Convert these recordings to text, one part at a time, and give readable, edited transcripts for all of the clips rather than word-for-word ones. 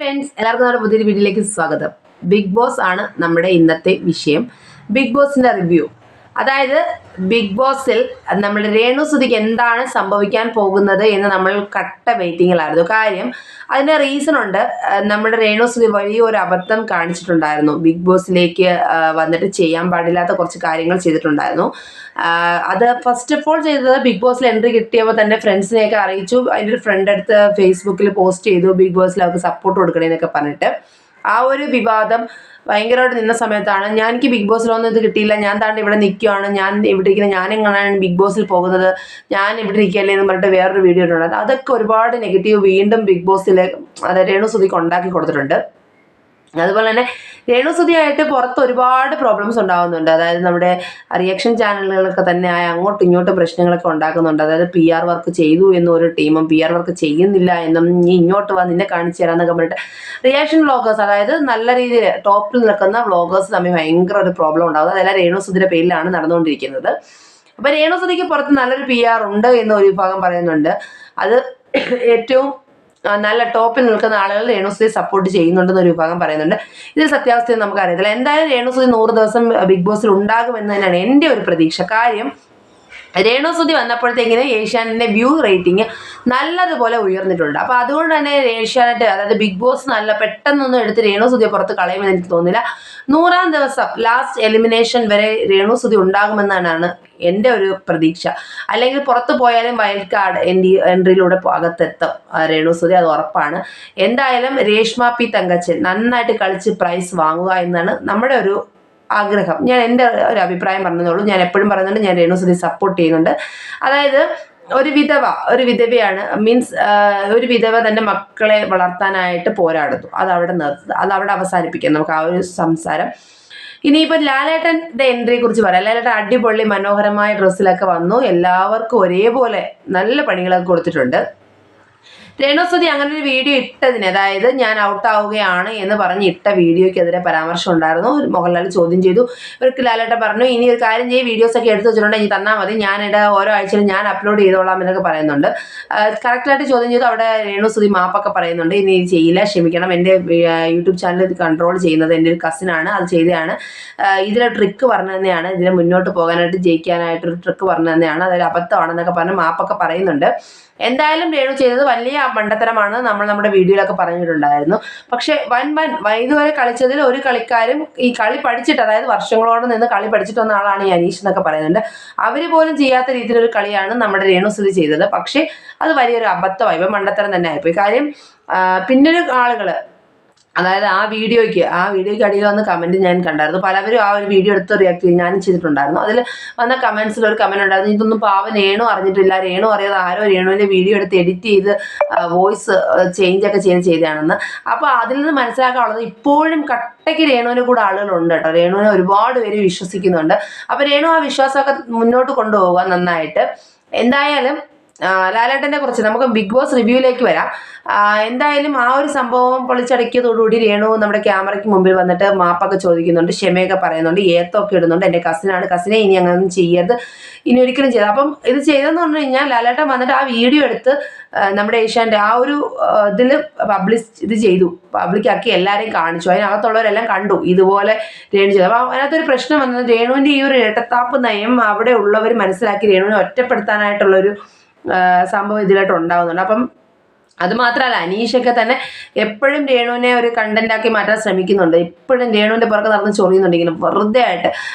Friends എല്ലാവർക്കും നമ്മുടെ പുതിയൊരു വീഡിയോയിലേക്ക് സ്വാഗതം. ബിഗ് ബോസ് ആണ് നമ്മുടെ ഇന്നത്തെ വിഷയം. ബിഗ് ബോസിന്റെ റിവ്യൂ. അതായത് ബിഗ് ബോസിൽ നമ്മുടെ രേണുസുതിക്ക് എന്താണ് സംഭവിക്കാൻ പോകുന്നത് എന്ന് നമ്മൾ കട്ട വെയിറ്റിങ്ങിലായിരുന്നു. കാര്യം അതിന് റീസൺ ഉണ്ട്. നമ്മുടെ രേണുസുതി വലിയൊരു അബദ്ധം കാണിച്ചിട്ടുണ്ടായിരുന്നു. ബിഗ് ബോസിലേക്ക് വന്നിട്ട് ചെയ്യാൻ പാടില്ലാത്ത കുറച്ച് കാര്യങ്ങൾ ചെയ്തിട്ടുണ്ടായിരുന്നു. അത് ഫസ്റ്റ് ഓഫ് ഓൾ ചെയ്തത് ബിഗ് ബോസിൽ എൻട്രി കിട്ടിയപ്പോൾ തന്നെ ഫ്രണ്ട്സിനെയൊക്കെ അറിയിച്ചു. അതിൻ്റെ ഒരു ഫ്രണ്ട് അടുത്ത് ഫേസ്ബുക്കിൽ പോസ്റ്റ് ചെയ്തു, ബിഗ് ബോസിൽ അവർക്ക് സപ്പോർട്ട് കൊടുക്കണേന്നൊക്കെ പറഞ്ഞിട്ട്. ആ ഒരു വിവാദം ഭയങ്കരമായിട്ട് നിന്ന സമയത്താണ് എനിക്ക് ബിഗ് ബോസിലൊന്നും ഇത് കിട്ടിയില്ല, ഞാൻ താണ്ട് ഇവിടെ നിൽക്കുകയാണ്, ഞാൻ ഇവിടെ ഇരിക്കുന്നത്, ഞാനെങ്ങനെയാണ് ബിഗ് ബോസിൽ പോകുന്നത്, ഞാൻ ഇവിടെ നിൽക്കുകയല്ലേ എന്ന് പറഞ്ഞിട്ട് വേറൊരു വീഡിയോ ഇട്ടുണ്ട്. അതൊക്കെ ഒരുപാട് നെഗറ്റീവ് വീണ്ടും ബിഗ് ബോസിൽ രേണുസുതിക്ക് ഉണ്ടാക്കി കൊടുത്തിട്ടുണ്ട്. അതുപോലെ തന്നെ രേണുസുതിയായിട്ട് പുറത്ത് ഒരുപാട് പ്രോബ്ലംസ് ഉണ്ടാകുന്നുണ്ട്. അതായത് നമ്മുടെ റിയാക്ഷൻ ചാനലുകളൊക്കെ തന്നെ അങ്ങോട്ടും ഇങ്ങോട്ടും പ്രശ്നങ്ങളൊക്കെ ഉണ്ടാക്കുന്നുണ്ട്. അതായത് PR വർക്ക് ചെയ്തു എന്നും ഒരു ടീമും PR വർക്ക് ചെയ്യുന്നില്ല എന്നും നീ ഇങ്ങോട്ട് വാ നിന്നെ കാണിച്ചു തരാമെന്നൊക്കെ പറഞ്ഞിട്ട് റിയാക്ഷൻ വ്ളോഗേഴ്സ്, അതായത് നല്ല രീതിയിൽ ടോപ്പിൽ നിൽക്കുന്ന വ്ളോഗേഴ്സ് തമ്മിൽ ഭയങ്കര ഒരു പ്രോബ്ലം ഉണ്ടാകുന്നത്. അതെല്ലാം രേണുസുതിയുടെ പേരിലാണ് നടന്നുകൊണ്ടിരിക്കുന്നത്. അപ്പോൾ രേണുസുതിക്ക് പുറത്ത് നല്ലൊരു PR ഉണ്ട് എന്ന് ഒരു വിഭാഗം പറയുന്നുണ്ട്. അത് ഏറ്റവും നല്ല ടോപ്പിൽ നിൽക്കുന്ന ആളുകൾ രേണുസുതി സപ്പോർട്ട് ചെയ്യുന്നുണ്ടെന്ന് ഒരു വിഭാഗം പറയുന്നുണ്ട്. ഇതിൽ സത്യാവസ്ഥ നമുക്ക് അറിയത്തില്ല. എന്തായാലും രേണുസുതി 100 ദിവസം ബിഗ് ബോസിൽ ഉണ്ടാകുമെന്ന് തന്നെയാണ് എൻ്റെ ഒരു പ്രതീക്ഷ. കാര്യം രേണുസുതി വന്നപ്പോഴത്തേക്കിന് ഏഷ്യാനെറ്റിന്റെ വ്യൂ റേറ്റിംഗ് നല്ലതുപോലെ ഉയർന്നിട്ടുണ്ട്. അപ്പോൾ അതുകൊണ്ട് തന്നെ ഏഷ്യാനെറ്റ്, അതായത് ബിഗ് ബോസ് നല്ല പെട്ടെന്നൊന്നും എടുത്ത് രേണുസുതിയെ പുറത്ത് കളയുമെന്ന് എനിക്ക് തോന്നുന്നില്ല. 100ാം ദിവസം ലാസ്റ്റ് എലിമിനേഷൻ വരെ രേണുസുതി ഉണ്ടാകുമെന്നാണ് എൻ്റെ ഒരു പ്രതീക്ഷ. അല്ലെങ്കിൽ പുറത്ത് പോയാലും വൈൽഡ് കാർഡ് എൻട്രിയിലൂടെ അകത്തെത്തും രേണുസുതി, അത് ഉറപ്പാണ്. എന്തായാലും രേഷ്മ പി തങ്കച്ചൻ നന്നായിട്ട് കളിച്ച് പ്രൈസ് വാങ്ങുക എന്നാണ് നമ്മുടെ ഒരു ആഗ്രഹം. ഞാൻ എൻ്റെ ഒരു അഭിപ്രായം പറഞ്ഞതേ. ഞാൻ എപ്പോഴും പറയുന്നുണ്ട്, ഞാൻ രേണുസുതി സപ്പോർട്ട് ചെയ്യുന്നുണ്ട്. അതായത് ഒരു വിധവയാണ്, മീൻസ് ഒരു വിധവ തൻ്റെ മക്കളെ വളർത്താനായിട്ട് പോരാടുന്നു. അതവിടെ നിർത്തുക, അതവിടെ അവസാനിപ്പിക്കാം നമുക്ക് ആ ഒരു സംസാരം. ഇനിയിപ്പോൾ ലാലേട്ടൻ്റെ എൻട്രിയെ കുറിച്ച് പറയാം. ലാലേട്ടൻ അടിപൊളി മനോഹരമായ ഡ്രസ്സിലൊക്കെ വന്നു. എല്ലാവർക്കും ഒരേപോലെ നല്ല പണികളൊക്കെ കൊടുത്തിട്ടുണ്ട്. രേണുസുതി അങ്ങനെ ഒരു വീഡിയോ ഇട്ടതിന്, അതായത് ഞാൻ ഔട്ടാവുകയാണ് എന്ന് പറഞ്ഞ് ഇട്ട വീഡിയോയ്ക്കെതിരെ പരാമർശം ഉണ്ടായിരുന്നു. മോഹൻലാൽ ചോദ്യം ചെയ്തു. ഇവർക്ക് ലാലേട്ടൻ പറഞ്ഞു, ഇനി ഒരു കാര്യം ചെയ്യും, വീഡിയോസൊക്കെ എടുത്ത് വെച്ചിട്ടുണ്ടെങ്കിൽ തന്നാൽ മതി, ഞാനിവിടെ ഓരോ ആഴ്ചയിലും ഞാൻ അപ്ലോഡ് ചെയ്തോളാം എന്നൊക്കെ പറയുന്നുണ്ട്. കറക്റ്റായിട്ട് ചോദ്യം ചെയ്തു. അവിടെ രേണുസുതി മാപ്പൊക്കെ പറയുന്നുണ്ട്. ഇനി ചെയ്യില്ല, ക്ഷമിക്കണം, എൻ്റെ യൂട്യൂബ് ചാനൽ ഇത് കൺട്രോൾ ചെയ്യുന്നത് എൻ്റെ ഒരു കസിനാണ്, അത് ചെയ്തതാണ്, ഇതിലെ ട്രിക്ക് പറഞ്ഞു തന്നെയാണ്, ഇതിനെ മുന്നോട്ട് പോകാനായിട്ട് ജയിക്കാനായിട്ടൊരു ട്രിക്ക് പറഞ്ഞു തന്നെയാണ്, അതൊരു അബദ്ധമാണെന്നൊക്കെ പറഞ്ഞ് മാപ്പൊക്കെ പറയുന്നുണ്ട്. എന്തായാലും രേണു ചെയ്തത് വലിയ മണ്ടത്തരമാണ് നമ്മുടെ വീഡിയോയിലൊക്കെ പറഞ്ഞിട്ടുണ്ടായിരുന്നു. പക്ഷെ ഇതുവരെ കളിച്ചതിൽ ഒരു കളിക്കാരും ഈ കളി പഠിച്ചിട്ട്, അതായത് വർഷങ്ങളോടെ നിന്ന് കളി പഠിച്ചിട്ട് വന്ന ആളാണ് ഈ അനീഷ് എന്നൊക്കെ പറയുന്നുണ്ട്. അവർ പോലും ചെയ്യാത്ത രീതിയിലൊരു കളിയാണ് നമ്മുടെ രേണുസുതി ചെയ്തത്. പക്ഷേ അത് വലിയൊരു അബദ്ധമായി, മണ്ടത്തരം തന്നെ ആയിപ്പോയി. കാര്യം പിന്നൊരു ആളുകൾ, അതായത് ആ വീഡിയോയ്ക്ക് അടിയിൽ വന്ന കമൻറ്റ് ഞാൻ കണ്ടായിരുന്നു. പലവരും ആ ഒരു വീഡിയോ എടുത്ത് റിയാക്ട് ചെയ്ത് ഞാനും ചെയ്തിട്ടുണ്ടായിരുന്നു. അതിൽ വന്ന കമൻസിൽ ഒരു കമൻറ്റ് ഉണ്ടായിരുന്നു, ഇതൊന്നും പാവം രേണു അറിഞ്ഞിട്ടില്ല, രേണു അറിയാതെ ആരോ രേണുവിൻ്റെ വീഡിയോ എടുത്ത് എഡിറ്റ് ചെയ്ത് വോയിസ് ചേഞ്ചൊക്കെ ചെയ്തതാണെന്ന്. അപ്പോൾ അതിൽ നിന്ന് മനസ്സിലാക്കാനുള്ളത്, ഇപ്പോഴും കട്ടയ്ക്ക് രേണുവിൻ്റെ കൂടെ ആളുകളുണ്ട് കേട്ടോ. രേണുവിനെ ഒരുപാട് പേര് വിശ്വസിക്കുന്നുണ്ട്. അപ്പോൾ രേണു ആ വിശ്വാസമൊക്കെ മുന്നോട്ട് കൊണ്ടുപോകുക നന്നായിട്ട്. എന്തായാലും ലാലേട്ടനെ കുറിച്ച് നമുക്ക് ബിഗ് ബോസ് റിവ്യൂയിലേക്ക് വരാം. എന്തായാലും ആ ഒരു സംഭവം പൊളിച്ചടക്കിയതോടുകൂടി രേണു നമ്മുടെ ക്യാമറയ്ക്ക് മുമ്പിൽ വന്നിട്ട് മാപ്പൊക്കെ ചോദിക്കുന്നുണ്ട്, ക്ഷമയൊക്കെ പറയുന്നുണ്ട്, ഏത്തൊക്കെ ഇടുന്നുണ്ട്. എൻ്റെ കസിനെ ഇനി അങ്ങനെയൊന്നും ചെയ്യരുത്, ഇനി ഒരിക്കലും ചെയ്ത്. അപ്പം ഇത് ചെയ്തെന്ന് പറഞ്ഞു കഴിഞ്ഞാൽ ലാലേട്ടൻ വന്നിട്ട് ആ വീഡിയോ എടുത്ത് നമ്മുടെ ഏഷ്യാൻ്റെ ആ ഒരു ഇതിൽ ഇത് ചെയ്തു, പബ്ലിക്കാക്കി എല്ലാവരെയും കാണിച്ചു. അതിനകത്തുള്ളവരെല്ലാം കണ്ടു ഇതുപോലെ രേണു ചെയ്തു. അപ്പോൾ അതിനകത്തൊരു പ്രശ്നം വന്നത്, രേണുവിൻ്റെ ഈ ഒരു ഇരട്ടത്താപ്പ് നയം അവിടെ ഉള്ളവർ മനസ്സിലാക്കി രേണുവിനെ ഒറ്റപ്പെടുത്താനായിട്ടുള്ളൊരു സംഭവം ഇതിലായിട്ട് ഉണ്ടാകുന്നുണ്ട്. അപ്പം അത് മാത്രമല്ല, അനീഷൊക്കെ തന്നെ എപ്പോഴും രേണുവിനെ ഒരു കണ്ടന്റാക്കി മാറ്റാൻ ശ്രമിക്കുന്നുണ്ട്. എപ്പോഴും രേണുവിൻ്റെ പുറകെ നടന്ന് ചൊറിയുന്നുണ്ട് ഇങ്ങനെ വെറുതെ ആയിട്ട്.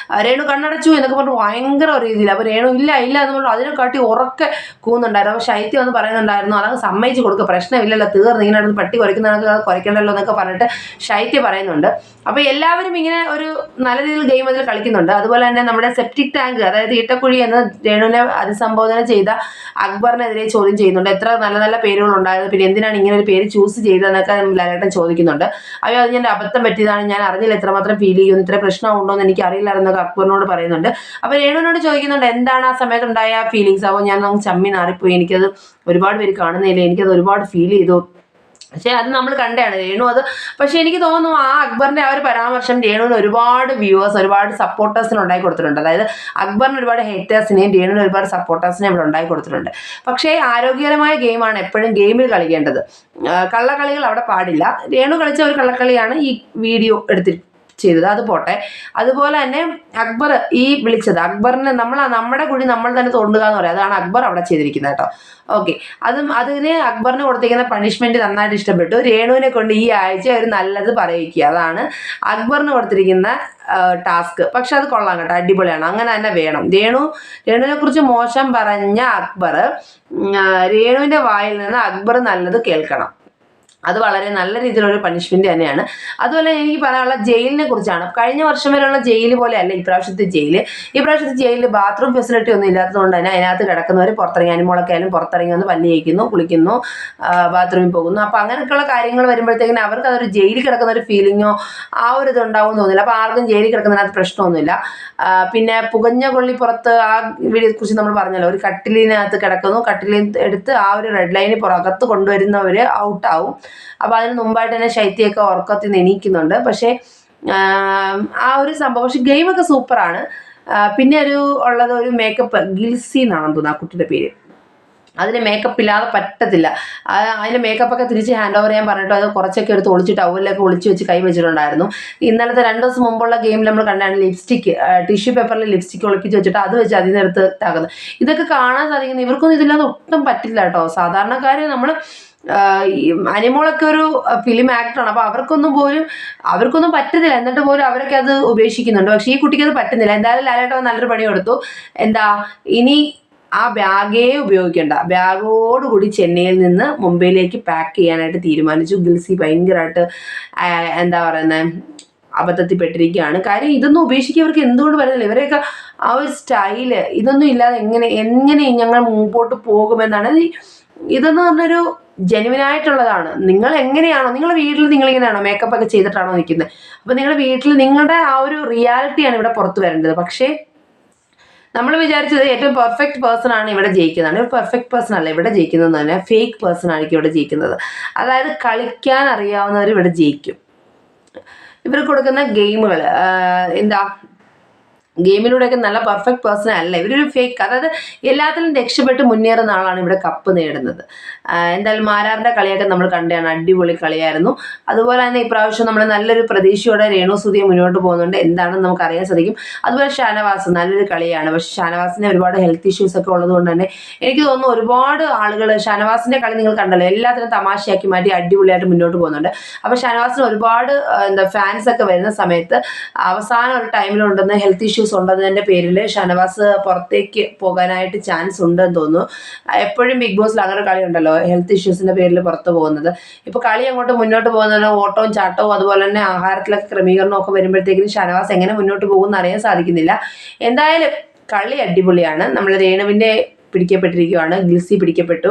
രേണു കണ്ണടച്ചു എന്നൊക്കെ പറഞ്ഞ് ഭയങ്കര രീതിയിൽ. അപ്പോൾ രേണു ഇല്ല എന്ന് പറഞ്ഞു അതിനെക്കാട്ടി ഉറക്കെ കൂന്നുണ്ടായിരുന്നു. അപ്പോൾ ശൈത്യം എന്ന് പറയുന്നുണ്ടായിരുന്നു, അതങ്ങ് സമ്മതിച്ച് കൊടുക്കുക, പ്രശ്നമില്ലല്ലോ, തീർന്ന് ഇങ്ങനെ അടുത്ത് പട്ടി കുരയ്ക്കുന്നതൊക്കെ കുരയ്ക്കണ്ടല്ലോ എന്നൊക്കെ പറഞ്ഞിട്ട് ശൈത്യം പറയുന്നുണ്ട്. അപ്പോൾ എല്ലാവരും ഇങ്ങനെ ഒരു നല്ല രീതിയിൽ ഗെയിം അതിൽ കളിക്കുന്നുണ്ട്. അതുപോലെ തന്നെ നമ്മുടെ സെപ്റ്റിക് ടാങ്ക്, അതായത് ഈട്ടക്കുഴി എന്ന് രേണുവിനെ അഭിസംബോധന ചെയ്ത അക്ബറിനെതിരെ ചോദ്യം ചെയ്യുന്നുണ്ട്. എത്ര നല്ല നല്ല പേരുകളുണ്ടായിരുന്നു, പിന്നെ എന്തിനാണ് ഇങ്ങനെ ഒരു പേര് ചൂസ് ചെയ്തതെന്നൊക്കെ ലാലേട്ടൻ ചോദിക്കുന്നുണ്ട്. അയ്യോ അത് ഞാൻ അബദ്ധം പറ്റിയതാണ്, ഞാൻ അറിഞ്ഞില്ല എത്രമാത്രം ഫീൽ ചെയ്യുന്നു, ഇത്ര പ്രശ്നമുണ്ടോ എന്ന് എനിക്ക് അറിയില്ലായിരുന്നൊക്കെ അക്ബറിനോട് പറയുന്നുണ്ട്. അപ്പോൾ രേണുവിനോട് ചോദിക്കുന്നുണ്ട് എന്താണ് ആ സമയത്തുണ്ടായ ഫീലിങ്സ്. അപ്പോൾ ഞാൻ ചമ്മി നാറിപ്പോയി, എനിക്കത് ഒരുപാട് പേര് കാണുന്നില്ല, എനിക്കത് ഒരുപാട് ഫീൽ ചെയ്തു, പക്ഷേ അത് നമ്മൾ കണ്ടാണ് രേണു അത്. പക്ഷേ എനിക്ക് തോന്നുന്നു ആ അക്ബറിൻ്റെ ആ ഒരു പരാമർശം രേണുവിന് ഒരുപാട് വ്യൂവേഴ്സ്, ഒരുപാട് സപ്പോർട്ടേഴ്സിന് ഉണ്ടാക്കി കൊടുത്തിട്ടുണ്ട്. അതായത് അക്ബറിന് ഒരുപാട് ഹേറ്റേഴ്സിനെയും രേണുവിന് ഒരുപാട് സപ്പോർട്ടേഴ്സിനെയും ഇവിടെ ഉണ്ടാക്കി കൊടുത്തിട്ടുണ്ട്. പക്ഷേ ആരോഗ്യകരമായ ഗെയിമാണ് എപ്പോഴും ഗെയിമിൽ കളിക്കേണ്ടത്. കള്ളക്കളികൾ അവിടെ പാടില്ല. രേണു കളിച്ച ഒരു കള്ളക്കളിയാണ് ഈ വീഡിയോ ചെയ്തത്, അത് പോട്ടെ. അതുപോലെ തന്നെ അക്ബർ ഈ വിളിച്ചത്, അക്ബറിന് നമ്മുടെ കുഴി നമ്മൾ തന്നെ തോണ്ടുക എന്ന് പറയാം, അതാണ് അക്ബർ അവിടെ ചെയ്തിരിക്കുന്നത് കേട്ടോ. ഓക്കെ, അതിന് അക്ബറിന് കൊടുത്തിരിക്കുന്ന പണിഷ്മെന്റ് നന്നായിട്ട് ഇഷ്ടപ്പെട്ടു. രേണുവിനെ കൊണ്ട് ഈ ആഴ്ച ഒരു നല്ലത് പറയിക്കുക, അതാണ് അക്ബറിന് കൊടുത്തിരിക്കുന്ന ടാസ്ക്. പക്ഷെ അത് കൊള്ളാം കേട്ടോ, അടിപൊളിയാണ്, അങ്ങനെ തന്നെ വേണം. രേണുവിനെ കുറിച്ച് മോശം പറഞ്ഞ അക്ബർ, രേണുവിന്റെ വായിൽ നിന്ന് അക്ബർ നല്ലത് കേൾക്കണം. അത് വളരെ നല്ല രീതിയിലുള്ള പണിഷ്മെന്റ് തന്നെയാണ്. അതുപോലെ എനിക്ക് പറയാനുള്ള ജയിലിനെ കുറിച്ചാണ്. കഴിഞ്ഞ വർഷം വരെയുള്ള ജയിൽ പോലെ അല്ല ഇപ്രാവശ്യത്തെ ജയിലിൽ ബാത്റൂം ഫെസിലിറ്റി ഒന്നും ഇല്ലാത്തതുകൊണ്ട് തന്നെ അതിനകത്ത് കിടക്കുന്നവർ പുറത്തിറങ്ങി, അനിമോളൊക്കെയാലും പുറത്തിറങ്ങി വന്ന് പല്ല് കഴിക്കുന്നു, കുളിക്കുന്നു, ബാത്റൂമിൽ പോകുന്നു. അപ്പോൾ അങ്ങനെയൊക്കെയുള്ള കാര്യങ്ങൾ വരുമ്പോഴത്തേക്കിനും അവർക്ക് അതൊരു ജയിലിൽ കിടക്കുന്ന ഒരു ഫീലിങ്ങോ ആ ഒരു ഇതുണ്ടാവും തോന്നില്ല. അപ്പോൾ ആർക്കും ജയിലിൽ കിടക്കുന്നതിനകത്ത് പ്രശ്നമൊന്നുമില്ല. പിന്നെ പുകഞ്ഞ കൊള്ളി പുറത്ത്, ആ വീഡിയോയെ കുറിച്ച് നമ്മൾ പറഞ്ഞല്ലോ, ഒരു കട്ടിലിനകത്ത് കിടക്കുന്നു, കട്ടിലിൽ എടുത്ത് ആ ഒരു റെഡ് ലൈനിൽ പുറകത്ത് കൊണ്ടുവരുന്നവർ ഔട്ടാവും. അപ്പോൾ അതിന് മുമ്പായിട്ട് തന്നെ ശൈത്യയൊക്കെ ഉറക്കത്തിൽ നിന്ന് എണീക്കുന്നുണ്ട്. പക്ഷേ ആ ഒരു സംഭവം, പക്ഷെ ഗെയിമൊക്കെ സൂപ്പറാണ്. പിന്നെ ഉള്ളത് ഒരു മേക്കപ്പ്, ഗിൽസി എന്നാണെന്ന് തോന്നുന്നു ആ കുട്ടിയുടെ പേര്. അതിന് മേക്കപ്പ് ഇല്ലാതെ പറ്റത്തില്ല. അതിന് മേക്കപ്പൊക്കെ തിരിച്ച് ഹാൻഡ് ഓവർ ചെയ്യാൻ പറഞ്ഞിട്ട് അത് കുറച്ചൊക്കെ എടുത്ത് ഒളിച്ച് ടവലിലൊക്കെ ഒളിച്ച് വെച്ച് കൈ വെച്ചിട്ടുണ്ടായിരുന്നു. ഇന്നലത്തെ 2 ദിവസം മുമ്പുള്ള ഗെയിമിൽ നമ്മൾ കണ്ടാണ് ലിപ്സ്റ്റിക്ക്, ടിഷ്യൂ പേപ്പറിൽ ലിപ്സ്റ്റിക്ക് ഒളിപ്പിച്ച് വെച്ചിട്ട് അത് വെച്ച് അതിൽ നിന്ന് എടുത്ത് ഇതാക്കുന്നത്. ഇതൊക്കെ കാണാൻ സാധിക്കുന്നത് ഇവർക്കൊന്നും ഇതില്ലാതെ ഒട്ടും പറ്റില്ല കേട്ടോ. സാധാരണക്കാർ നമ്മൾ അനിമോളൊക്കെ ഒരു ഫിലിം ആക്ടറാണ്, അപ്പോൾ അവർക്കൊന്നും പറ്റുന്നില്ല, എന്നിട്ട് പോലും അവരൊക്കെ അത് ഉപേക്ഷിക്കുന്നുണ്ട്. പക്ഷേ ഈ കുട്ടിക്ക് അത് പറ്റുന്നില്ല. എന്തായാലും ലാലേട്ടൻ നല്ലൊരു പണി കൊടുത്തു. ഇനി ആ ബാഗേ ഉപയോഗിക്കേണ്ട, ബാഗോടുകൂടി ചെന്നൈയിൽ നിന്ന് മുംബൈയിലേക്ക് പാക്ക് ചെയ്യാനായിട്ട് തീരുമാനിച്ചു. ഗിൽസി ഭയങ്കരമായിട്ട് അബദ്ധത്തിൽ പെട്ടിരിക്കുകയാണ്. കാര്യം ഇതൊന്നും ഉപേക്ഷിക്കവർക്ക് എന്തുകൊണ്ട് വരുന്നില്ല? ഇവരെയൊക്കെ ആ ഒരു സ്റ്റൈല് ഇതൊന്നും ഇല്ലാതെ എങ്ങനെ ഞങ്ങൾ മുമ്പോട്ട് പോകുമെന്നാണ്. ഇതെന്ന് പറഞ്ഞൊരു ജെനുവിനായിട്ടുള്ളതാണ്. നിങ്ങൾ എങ്ങനെയാണോ, നിങ്ങളുടെ വീട്ടിൽ നിങ്ങളിങ്ങനെയാണോ മേക്കപ്പ് ഒക്കെ ചെയ്തിട്ടാണോ നിൽക്കുന്നത്? അപ്പോൾ നിങ്ങളുടെ വീട്ടിൽ നിങ്ങളുടെ ആ ഒരു റിയാലിറ്റിയാണ് ഇവിടെ പുറത്ത് വരേണ്ടത്. പക്ഷേ നമ്മൾ വിചാരിച്ചത് ഏറ്റവും പെർഫെക്റ്റ് പേഴ്സൺ ആണ് ഇവിടെ ജയിക്കുന്നതാണ്. ഒരു പെർഫെക്റ്റ് പേഴ്സൺ അല്ല ഇവിടെ ജയിക്കുന്നത്, തന്നെ ഫേക്ക് പേഴ്സൺ ആയിരിക്കും ഇവിടെ ജയിക്കുന്നത്. അതായത് കളിക്കാൻ അറിയാവുന്നവർ ഇവിടെ ജയിക്കും. ഇവർ കൊടുക്കുന്ന ഗെയിമുകൾ ഗെയിമിലൂടെയൊക്കെ നല്ല പെർഫെക്റ്റ് പേഴ്സൺ അല്ല, ഇവരൊരു ഫേക്ക്. അതായത് എല്ലാത്തിലും രക്ഷപ്പെട്ട് മുന്നേറുന്ന ആളാണ് ഇവിടെ കപ്പ് നേടുന്നത്. എന്തായാലും മാരാറിൻ്റെ കളിയൊക്കെ നമ്മൾ കണ്ടാണ്, അടിപൊളി കളിയായിരുന്നു. അതുപോലെ തന്നെ ഇപ്രാവശ്യം നമ്മൾ നല്ലൊരു പ്രതീക്ഷയോടെ രേണുസുതിയെ മുന്നോട്ട് പോകുന്നുണ്ട്, എന്താണെന്ന് നമുക്ക് അറിയാൻ സാധിക്കും. അതുപോലെ ഷാനവാസ് നല്ലൊരു കളിയാണ്. പക്ഷേ ഷാനവാസിന് ഒരുപാട് ഹെൽത്ത് ഇഷ്യൂസ് ഒക്കെ ഉള്ളതുകൊണ്ട് തന്നെ എനിക്ക് തോന്നുന്നു ഒരുപാട് ആളുകൾ ഷാനവാസിൻ്റെ കളി നിങ്ങൾ കണ്ടല്ലോ, എല്ലാത്തിനും തമാശയാക്കി മാറ്റി അടിപൊളിയായിട്ട് മുന്നോട്ട് പോകുന്നുണ്ട്. അപ്പോൾ ഷാനവാസിന് ഒരുപാട് ഫാൻസ് ഒക്കെ വരുന്ന സമയത്ത് അവസാനം ഒരു ടൈമിലുണ്ടെന്ന് ഹെൽത്ത് ഇഷ്യൂസ് ഉണ്ടെന്നതിൻ്റെ പേരിൽ ഷാനവാസ് പുറത്തേക്ക് പോകാനായിട്ട് ചാൻസ് ഉണ്ടെന്ന് തോന്നുന്നു. എപ്പോഴും ബിഗ് ബോസിൽ അങ്ങനെ കളി ഉണ്ടല്ലോ, ഹെൽത്ത് ഇഷ്യൂസിൻ്റെ പേരിൽ പുറത്ത് പോകുന്നത്. ഇപ്പോൾ കളി അങ്ങോട്ട് മുന്നോട്ട് പോകുന്നതിന് ഓട്ടവും ചാട്ടവും അതുപോലെ തന്നെ ആഹാരത്തിലൊക്കെ ക്രമീകരണവും ഒക്കെ വരുമ്പോഴത്തേക്കും ഷാനവാസ് എങ്ങനെ മുന്നോട്ട് പോകുമെന്ന് അറിയാൻ സാധിക്കുന്നില്ല. എന്തായാലും കളി അടിപൊളിയാണ്. നമ്മൾ രേണുവിൻ്റെ പിടിക്കപ്പെട്ടിരിക്കുകയാണ്, ഗിൽസി പിടിക്കപ്പെട്ടു,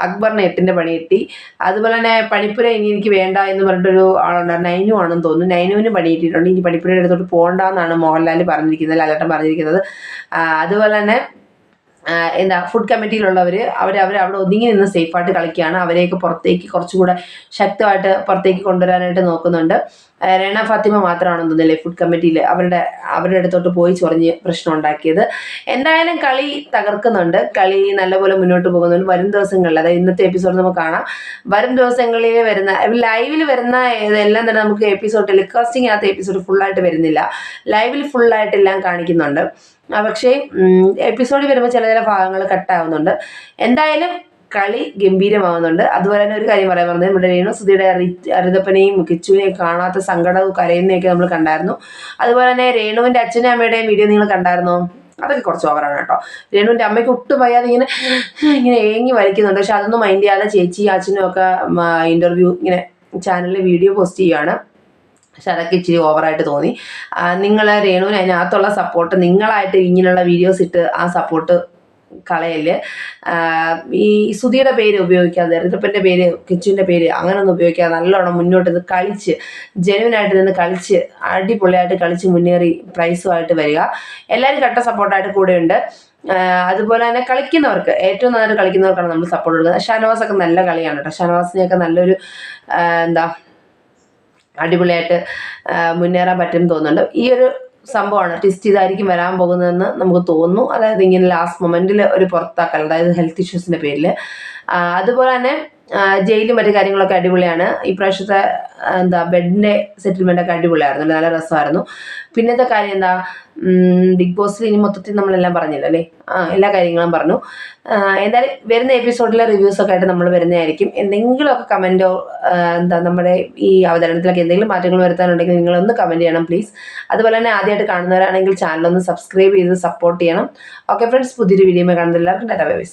അക്ബറിന് 8ന്റെ പണി കിട്ടി. അതുപോലെ തന്നെ പണിപ്പുര ഇനി എനിക്ക് വേണ്ട എന്ന് പറഞ്ഞിട്ടൊരു ആളുണ്ടായിരുന്നു, നൈനു ആണെന്ന് തോന്നുന്നു. നൈനുവിന് പണി കിട്ടിയിട്ടുണ്ട്. ഇനി പണിപ്പുരയുടെ അടുത്തോട്ട് പോകണ്ടെന്നാണ് മോഹൻലാൽ പറഞ്ഞിരിക്കുന്നത്, ലാലേട്ടൻ പറഞ്ഞിരിക്കുന്നത്. അതുപോലെ തന്നെ ഫുഡ് കമ്മിറ്റിയിലുള്ളവർ അവിടെ ഒതുങ്ങി നിന്ന് സേഫായിട്ട് കളിക്കുകയാണ്. അവരെയൊക്കെ പുറത്തേക്ക് കുറച്ചുകൂടെ ശക്തമായിട്ട് പുറത്തേക്ക് കൊണ്ടുവരാനായിട്ട് നോക്കുന്നുണ്ട്. റേണ ഫാത്തിമ മാത്രമാണെന്ന് തോന്നുന്നില്ലേ ഫുഡ് കമ്മിറ്റിയിൽ അവരുടെ അടുത്തോട്ട് പോയി ചൊറിഞ്ഞ് പ്രശ്നം ഉണ്ടാക്കിയത്. എന്തായാലും കളി തകർക്കുന്നുണ്ട്, കളി നല്ലപോലെ മുന്നോട്ട് പോകുന്നുണ്ട്. വരും ദിവസങ്ങളിൽ, അതായത് ഇന്നത്തെ എപ്പിസോഡ് നമുക്ക് കാണാം. വരും ദിവസങ്ങളിൽ വരുന്ന ലൈവിൽ വരുന്ന ഇതെല്ലാം തന്നെ നമുക്ക് എപ്പിസോഡ് ടെലികാസ്റ്റിംഗ് ആകാത്ത എപ്പിസോഡ് ഫുള്ളായിട്ട് വരുന്നില്ല, ലൈവിൽ ഫുള്ളായിട്ടെല്ലാം കാണിക്കുന്നുണ്ട്. പക്ഷേ എപ്പിസോഡിൽ വരുമ്പോൾ ചില ഭാഗങ്ങൾ കട്ടാവുന്നുണ്ട്. എന്തായാലും കളി ഗംഭീരമാവുന്നുണ്ട്. അതുപോലെ തന്നെ ഒരു കാര്യം പറയാൻ പറഞ്ഞത്, നമ്മുടെ രേണുസുതിയുടെ ഋതപ്പനെയും കിച്ചുവിനെയും കാണാത്ത സങ്കടവും കരയുന്നതൊക്കെ നമ്മൾ കണ്ടായിരുന്നു. അതുപോലെ തന്നെ രേണുവിൻ്റെ അച്ഛനും അമ്മയുടെയും വീഡിയോ നിങ്ങൾ കണ്ടായിരുന്നോ? അതൊക്കെ കുറച്ച് ഓവറാണ് കേട്ടോ. രേണുവിൻ്റെ അമ്മയ്ക്ക് ഒട്ടും വയ്യാതെ ഇങ്ങനെ ഏങ്ങി വലിക്കുന്നുണ്ട്. പക്ഷെ അതൊന്നും മൈൻഡ് ചെയ്യാതെ ചേച്ചി അച്ഛനും ഒക്കെ ഇൻ്റർവ്യൂ ഇങ്ങനെ ചാനലിൽ വീഡിയോ പോസ്റ്റ് ചെയ്യുകയാണ്. പക്ഷെ അതൊക്കെ ഇച്ചിരി ഓവറായിട്ട് തോന്നി. നിങ്ങൾ രേണുവിന് അതിനകത്തുള്ള സപ്പോർട്ട്, നിങ്ങളായിട്ട് ഇങ്ങനെയുള്ള വീഡിയോസ് ഇട്ട് ആ സപ്പോർട്ട് കളയല്. ഈ സുധിയുടെ പേര് ഉപയോഗിക്കാതെ, ഋതുപ്പൻ്റെ പേര്, കിച്ചുവിൻ്റെ പേര് അങ്ങനെയൊന്നും ഉപയോഗിക്കാതെ നല്ലോണം മുന്നോട്ട് നിന്ന് കളിച്ച് ജെനുവിനായിട്ട് നിന്ന് കളിച്ച് അടിപൊളിയായിട്ട് കളിച്ച് മുന്നേറി പ്രൈസുമായിട്ട് വരിക. എല്ലാവരും കട്ട സപ്പോർട്ടായിട്ട് കൂടെയുണ്ട്. അതുപോലെ തന്നെ കളിക്കുന്നവർക്ക് ഏറ്റവും നന്നായിട്ട് കളിക്കുന്നവർക്കാണ് നമ്മൾ സപ്പോർട്ട് കൊടുക്കുന്നത്. ഷാനവാസൊക്കെ നല്ല കളിയാണ് കേട്ടോ. ഷാനവാസിനെയൊക്കെ നല്ലൊരു എന്താ അടിപൊളിയായിട്ട് മുന്നേറാൻ പറ്റും തോന്നുന്നുണ്ട്. ഈ ഒരു സംഭവമാണ് ട്വിസ്റ്റ് ഇതായിരിക്കും വരാൻ പോകുന്നതെന്ന് നമുക്ക് തോന്നുന്നു. അതായത് ഇങ്ങനെ ലാസ്റ്റ് മൊമെന്റിൽ ഒരു പുറത്താക്കൽ, അതായത് ഹെൽത്ത് ഇഷ്യൂസിന്റെ പേരിൽ. അതുപോലെ തന്നെ ജയിലും മറ്റു കാര്യങ്ങളൊക്കെ അടിപൊളിയാണ്. ഈ പ്രാവശ്യത്തെ എന്താ ബെഡിന്റെ സെറ്റിൽമെന്റ് ഒക്കെ അടിപൊളിയായിരുന്നു, നല്ല രസമായിരുന്നു. പിന്നത്തെ കാര്യം എന്താ, ബിഗ് ബോസിൽ ഇനി മൊത്തത്തിൽ നമ്മളെല്ലാം പറഞ്ഞില്ല അല്ലേ? എല്ലാ കാര്യങ്ങളും പറഞ്ഞു. എന്തായാലും വരുന്ന എപ്പിസോഡിലെ റിവ്യൂസൊക്കെ ആയിട്ട് നമ്മൾ വരുന്നതായിരിക്കും. എന്തെങ്കിലുമൊക്കെ കമൻറ്റോ എന്താ നമ്മുടെ ഈ അവതരണത്തിലൊക്കെ എന്തെങ്കിലും മാറ്റങ്ങൾ വരുത്താനുണ്ടെങ്കിൽ നിങ്ങളൊന്ന് കമൻറ്റ് ചെയ്യണം പ്ലീസ്. അതുപോലെ തന്നെ ആദ്യമായിട്ട് കാണുന്നവരാണെങ്കിൽ ചാനലൊന്ന് സബ്സ്ക്രൈബ് ചെയ്ത് സപ്പോർട്ട് ചെയ്യണം. ഓക്കെ ഫ്രണ്ട്സ്, പുതിയൊരു വീഡിയോ കാണുന്നത് എല്ലാവർക്കും ടാറ്റാ ബൈ ബൈ.